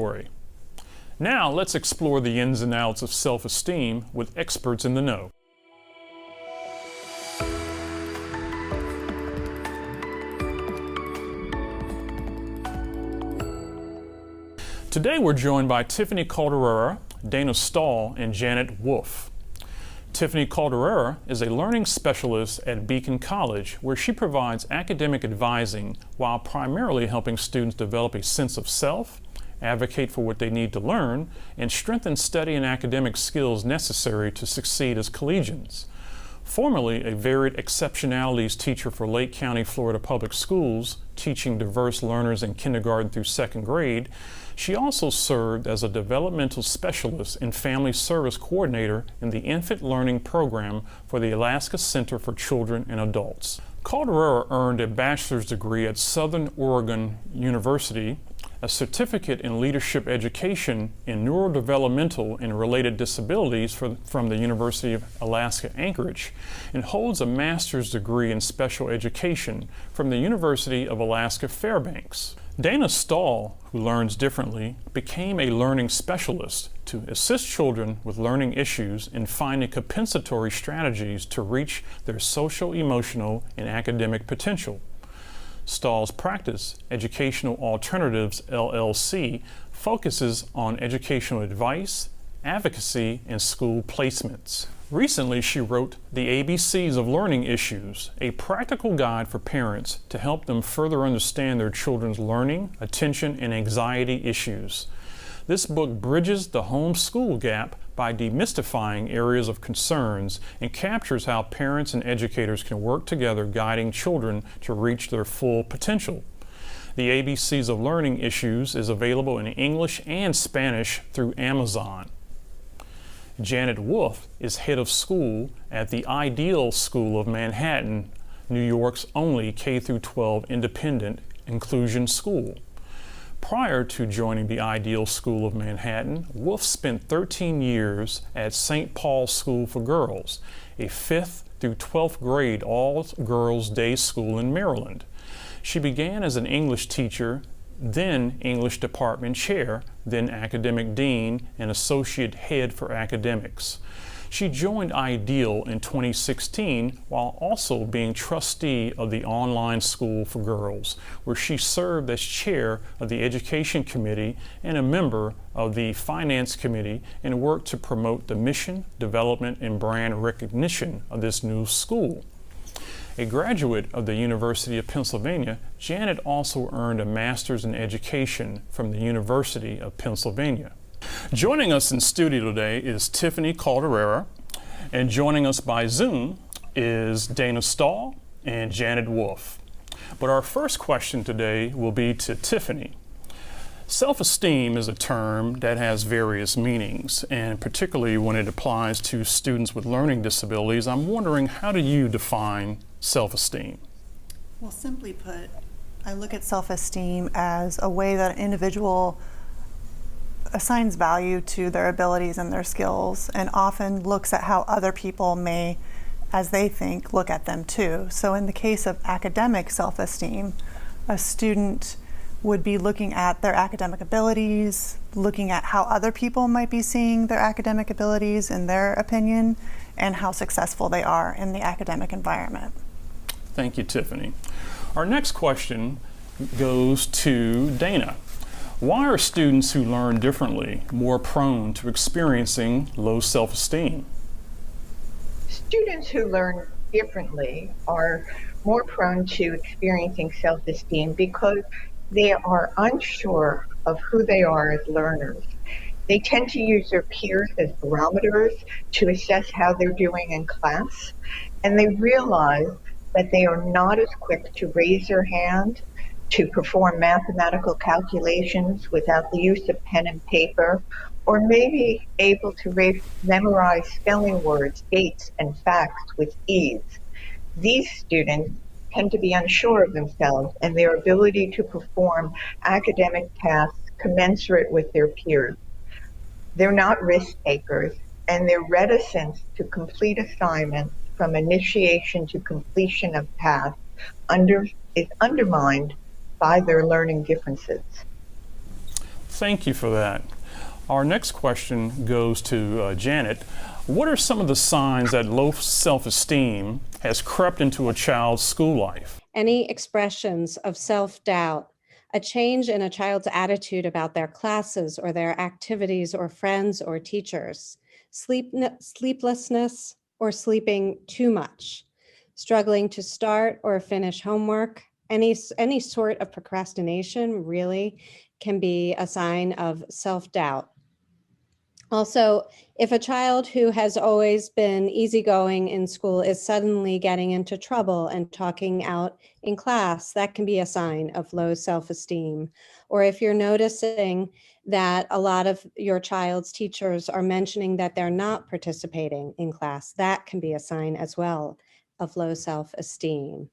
story. Now let's explore the ins and outs of self-esteem with experts in the know. Today we're joined by Tiffany Calderara, Dana Stahl, and Janet Wolf. Tiffany Calderara is a learning specialist at Beacon College, where she provides academic advising while primarily helping students develop a sense of self, advocate for what they need to learn, and strengthen study and academic skills necessary to succeed as collegians. Formerly a varied exceptionalities teacher for Lake County, Florida Public Schools, teaching diverse learners in kindergarten through second grade, she also served as a developmental specialist and family service coordinator in the infant learning program for the Alaska Center for Children and Adults. Calderara earned a bachelor's degree at Southern Oregon University, a certificate in leadership education in neurodevelopmental and related disabilities from the University of Alaska Anchorage, and holds a master's degree in special education from the University of Alaska Fairbanks. Dana Stahl, who learns differently, became a learning specialist to assist children with learning issues in finding compensatory strategies to reach their social, emotional, and academic potential. Stahl's practice, Educational Alternatives LLC, focuses on educational advice, advocacy, and school placements. Recently, she wrote The ABCs of Learning Issues, a practical guide for parents to help them further understand their children's learning, attention, and anxiety issues. This book bridges the home-school gap by demystifying areas of concerns and captures how parents and educators can work together guiding children to reach their full potential. The ABCs of Learning Issues is available in English and Spanish through Amazon. Janet Wolf is head of school at the Ideal School of Manhattan, New York's only K-12 independent inclusion school. Prior to joining the Ideal School of Manhattan, Wolf spent 13 years at St. Paul's School for Girls, a 5th through 12th grade all-girls day school in Maryland. She began as an English teacher, then English department chair, then academic dean, and associate head for academics. She joined Ideal in 2016 while also being trustee of the Online School for Girls, where she served as chair of the Education Committee and a member of the Finance Committee, and worked to promote the mission, development, and brand recognition of this new school. A graduate of the University of Pennsylvania, Janet also earned a master's in education from the University of Pennsylvania. Joining us in studio today is Tiffany Calderara, and joining us by Zoom is Dana Stahl and Janet Wolf. But our first question today will be to Tiffany. Self-esteem is a term that has various meanings, and particularly when it applies to students with learning disabilities, I'm wondering, how do you define self-esteem? Well, simply put, I look at self-esteem as a way that an individual assigns value to their abilities and their skills, and often looks at how other people may, as they think, look at them too. So in the case of academic self-esteem, a student would be looking at their academic abilities, looking at how other people might be seeing their academic abilities in their opinion, and how successful they are in the academic environment. Thank you, Tiffany. Our next question goes to Dana. Why are students who learn differently more prone to experiencing low self-esteem? Students who learn differently are more prone to experiencing self-esteem because they are unsure of who they are as learners. They tend to use their peers as barometers to assess how they're doing in class, and they realize that they are not as quick to raise their hand, to perform mathematical calculations without the use of pen and paper, or maybe able to memorize spelling words, dates, and facts with ease. These students tend to be unsure of themselves and their ability to perform academic tasks commensurate with their peers. They're not risk takers, and their reticence to complete assignments from initiation to completion of tasks is undermined by their learning differences. Thank you for that. Our next question goes to Janet. What are some of the signs that low self-esteem has crept into a child's school life? Any expressions of self-doubt, a change in a child's attitude about their classes or their activities or friends or teachers, sleeplessness or sleeping too much, struggling to start or finish homework, any sort of procrastination really can be a sign of self-doubt. Also, if a child who has always been easygoing in school is suddenly getting into trouble and talking out in class, that can be a sign of low self-esteem. Or if you're noticing that a lot of your child's teachers are mentioning that they're not participating in class, that can be a sign as well of low self-esteem.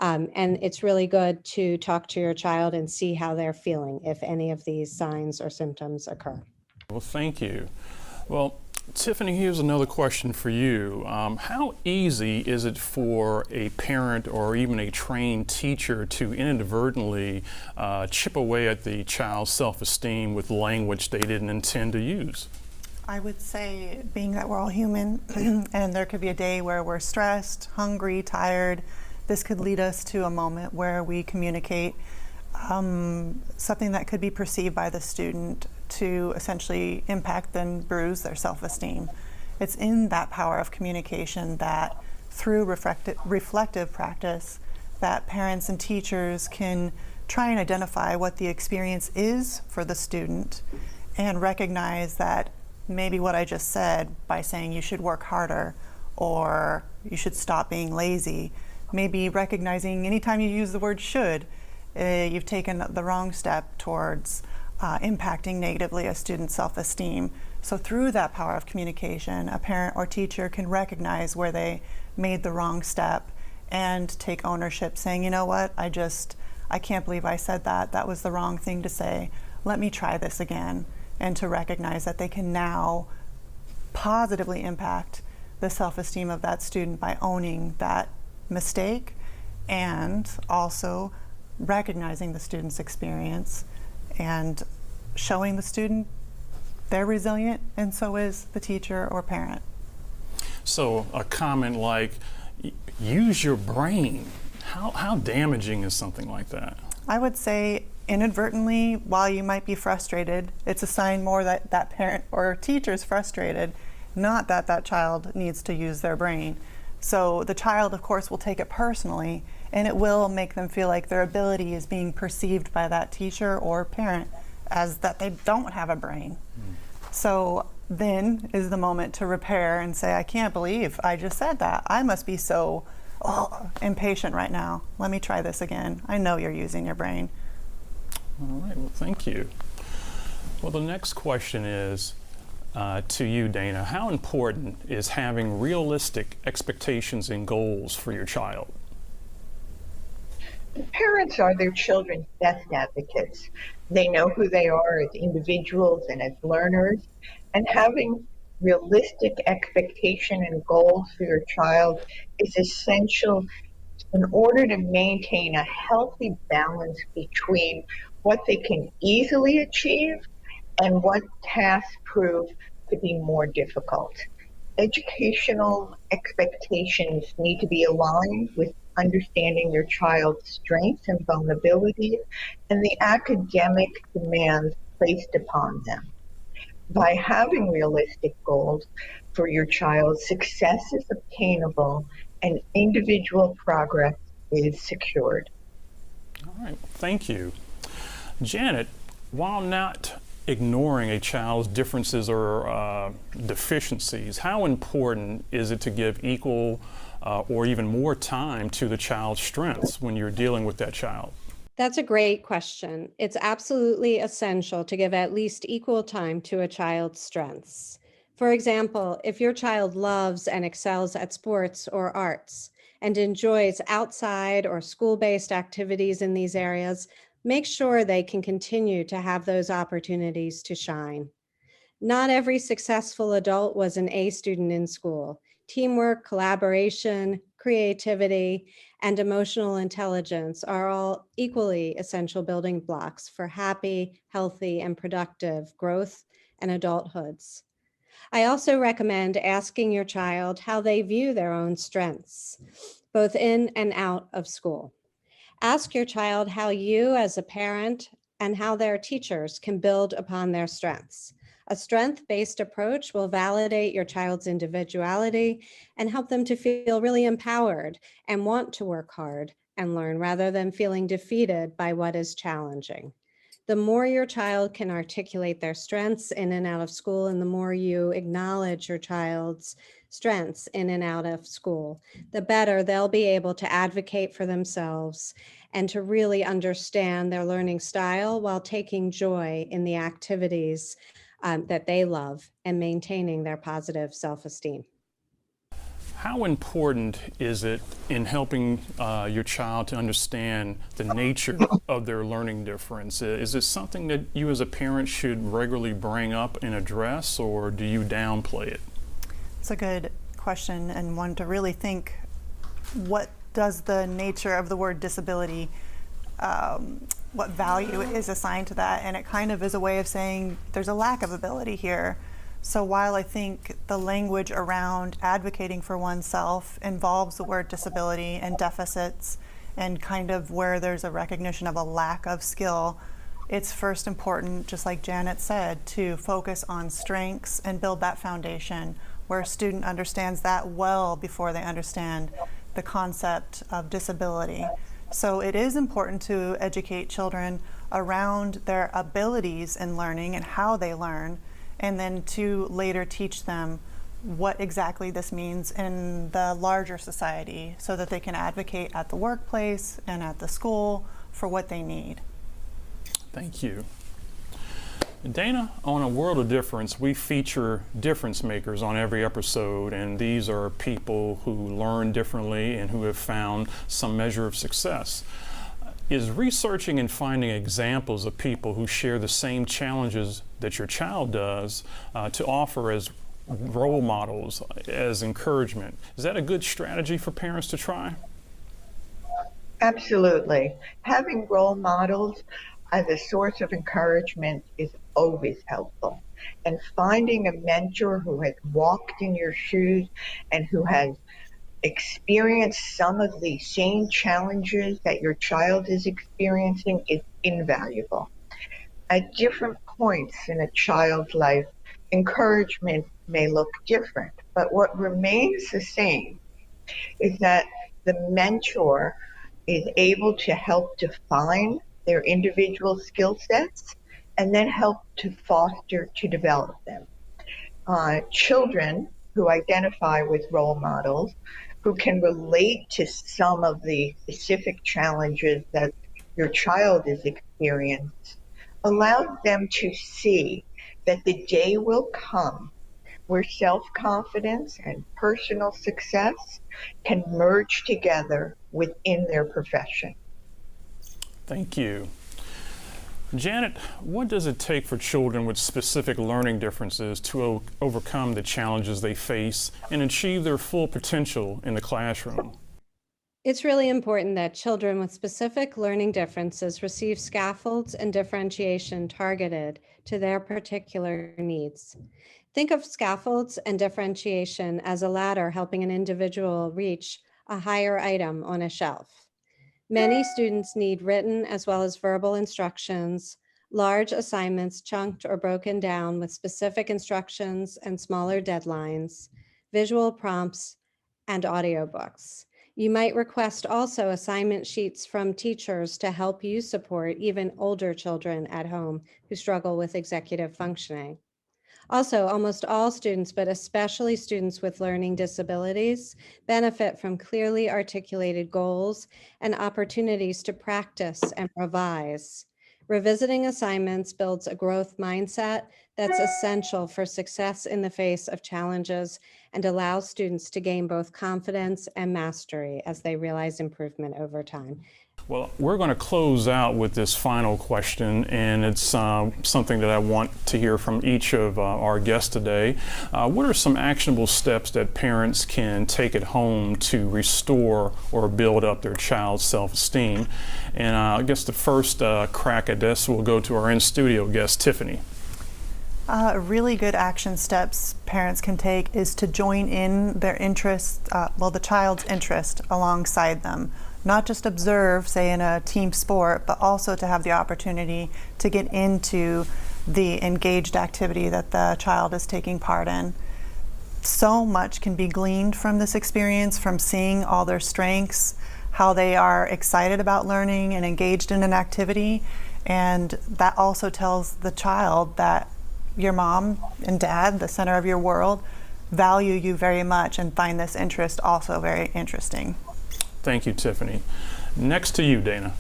And it's really good to talk to your child and see how they're feeling if any of these signs or symptoms occur. Well, thank you. Well, Tiffany, here's another question for you. How easy is it for a parent or even a trained teacher to inadvertently chip away at the child's self-esteem with language they didn't intend to use? I would say, being that we're all human, and there could be a day where we're stressed, hungry, tired, this could lead us to a moment where we communicate something that could be perceived by the student to essentially impact and bruise their self-esteem. It's in that power of communication that through reflective practice that parents and teachers can try and identify what the experience is for the student and recognize that maybe what I just said by saying you should work harder or you should stop being lazy, maybe recognizing anytime you use the word should, you've taken the wrong step towards impacting negatively a student's self-esteem. So through that power of communication, a parent or teacher can recognize where they made the wrong step and take ownership, saying, you know what, I can't believe I said that. That was the wrong thing to say. Let me try this again. And to recognize that they can now positively impact the self-esteem of that student by owning that mistake and also recognizing the student's experience and showing the student they're resilient, and so is the teacher or parent. So a comment like, use your brain. How damaging is something like that? I would say inadvertently, while you might be frustrated, it's a sign more that that parent or teacher is frustrated, not that that child needs to use their brain. So the child, of course, will take it personally, and it will make them feel like their ability is being perceived by that teacher or parent as that they don't have a brain. So then is the moment to repair and say, I can't believe I just said that. I must be so impatient right now. Let me try this again. I know you're using your brain. All right, well, thank you. Well, the next question is to you, Dana. How important is having realistic expectations and goals for your child? Parents are their children's best advocates. They know who they are as individuals and as learners, and having realistic expectation and goals for your child is essential in order to maintain a healthy balance between what they can easily achieve and what tasks prove to be more difficult. Educational expectations need to be aligned with understanding your child's strengths and vulnerabilities and the academic demands placed upon them. By having realistic goals for your child, success is obtainable and individual progress is secured. All right, thank you. Janet, while not ignoring a child's differences or deficiencies, how important is it to give equal or even more time to the child's strengths when you're dealing with that child? That's a great question. It's absolutely essential to give at least equal time to a child's strengths. For example, if your child loves and excels at sports or arts and enjoys outside or school-based activities in these areas, make sure they can continue to have those opportunities to shine. Not every successful adult was an A student in school. Teamwork, collaboration, creativity, and emotional intelligence are all equally essential building blocks for happy, healthy, and productive growth and adulthoods. I also recommend asking your child how they view their own strengths, both in and out of school. Ask your child how you as a parent and how their teachers can build upon their strengths. A strength-based approach will validate your child's individuality and help them to feel really empowered and want to work hard and learn rather than feeling defeated by what is challenging. The more your child can articulate their strengths in and out of school, and the more you acknowledge your child's strengths in and out of school, the better they'll be able to advocate for themselves and to really understand their learning style while taking joy in the activities that they love and maintaining their positive self-esteem. How important is it in helping your child to understand the nature of their learning difference? Is it something that you as a parent should regularly bring up and address, or do you downplay it? It's a good question, and one to really think, what does the nature of the word disability, what value is assigned to that? And it kind of is a way of saying there's a lack of ability here. So while I think the language around advocating for oneself involves the word disability and deficits and kind of where there's a recognition of a lack of skill, it's first important, just like Janet said, to focus on strengths and build that foundation where a student understands that well before they understand the concept of disability. So it is important to educate children around their abilities in learning and how they learn, and then to later teach them what exactly this means in the larger society so that they can advocate at the workplace and at the school for what they need. Thank you. Dana, on A World of Difference, we feature difference makers on every episode, and these are people who learn differently and who have found some measure of success. Is researching and finding examples of people who share the same challenges that your child does to offer as role models, as encouragement, is that a good strategy for parents to try? Absolutely. Having role models as a source of encouragement is always helpful. And finding a mentor who has walked in your shoes and who has experienced some of the same challenges that your child is experiencing is invaluable. At different points in a child's life, encouragement may look different, but what remains the same is that the mentor is able to help define their individual skill sets and then help to foster to develop them. Children who identify with role models, who can relate to some of the specific challenges that your child is experiencing, allows them to see that the day will come where self-confidence and personal success can merge together within their profession. Thank you. Janet, what does it take for children with specific learning differences to overcome the challenges they face and achieve their full potential in the classroom? It's really important that children with specific learning differences receive scaffolds and differentiation targeted to their particular needs. Think of scaffolds and differentiation as a ladder helping an individual reach a higher item on a shelf. Many students need written as well as verbal instructions, large assignments chunked or broken down with specific instructions and smaller deadlines, visual prompts, and audiobooks. You might request also assignment sheets from teachers to help you support even older children at home who struggle with executive functioning. Also, almost all students, but especially students with learning disabilities, benefit from clearly articulated goals and opportunities to practice and revise. Revisiting assignments builds a growth mindset that's essential for success in the face of challenges and allows students to gain both confidence and mastery as they realize improvement over time. Well, we're going to close out with this final question, and it's something that I want to hear from each of our guests today. What are some actionable steps that parents can take at home to restore or build up their child's self-esteem? And I guess the first crack at this will go to our in-studio guest, Tiffany. Really good action steps parents can take is to join in their interest, the child's interest alongside them. Not just observe, say in a team sport, but also to have the opportunity to get into the engaged activity that the child is taking part in. So much can be gleaned from this experience, from seeing all their strengths, how they are excited about learning and engaged in an activity. And that also tells the child that your mom and dad, the center of your world, value you very much and find this interest also very interesting. Thank you, Tiffany. Next to you, Dana.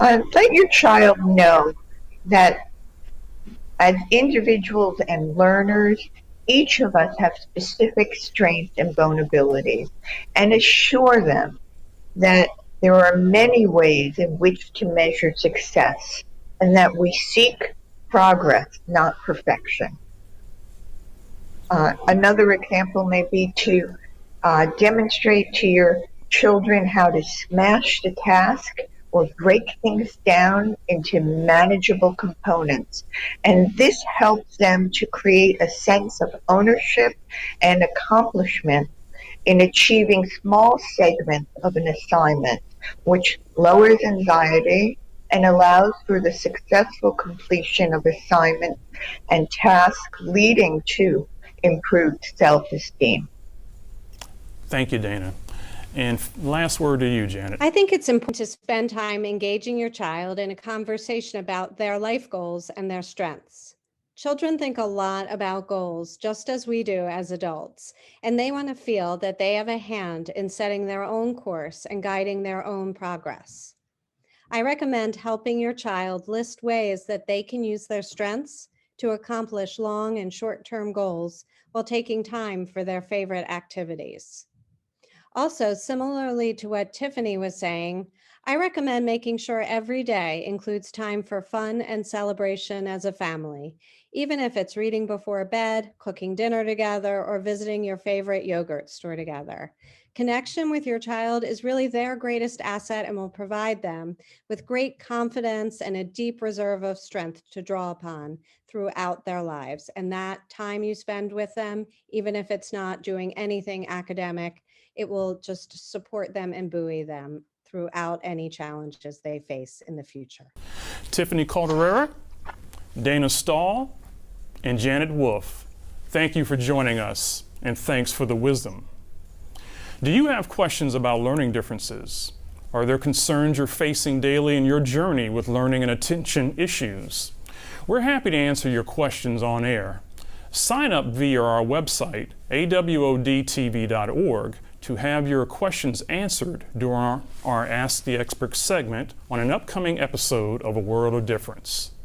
Let your child know that as individuals and learners, each of us have specific strengths and vulnerabilities, and assure them that there are many ways in which to measure success and that we seek progress, not perfection. Another example may be to demonstrate to your children how to smash the task or break things down into manageable components. And this helps them to create a sense of ownership and accomplishment in achieving small segments of an assignment, which lowers anxiety and allows for the successful completion of assignments and tasks, leading to improved self-esteem. Thank you, Dana. And last word to you, Janet. I think it's important to spend time engaging your child in a conversation about their life goals and their strengths. Children think a lot about goals, just as we do as adults, and they want to feel that they have a hand in setting their own course and guiding their own progress. I recommend helping your child list ways that they can use their strengths to accomplish long and short-term goals while taking time for their favorite activities. Also, similarly to what Tiffany was saying, I recommend making sure every day includes time for fun and celebration as a family, even if it's reading before bed, cooking dinner together, or visiting your favorite yogurt store together. Connection with your child is really their greatest asset and will provide them with great confidence and a deep reserve of strength to draw upon throughout their lives. And that time you spend with them, even if it's not doing anything academic, it will just support them and buoy them throughout any challenges they face in the future. Tiffany Calderara, Dana Stahl, and Janet Wolf, thank you for joining us, and thanks for the wisdom. Do you have questions about learning differences? Are there concerns you're facing daily in your journey with learning and attention issues? We're happy to answer your questions on air. Sign up via our website, awodtv.org, to have your questions answered during our Ask the Expert segment on an upcoming episode of A World of Difference.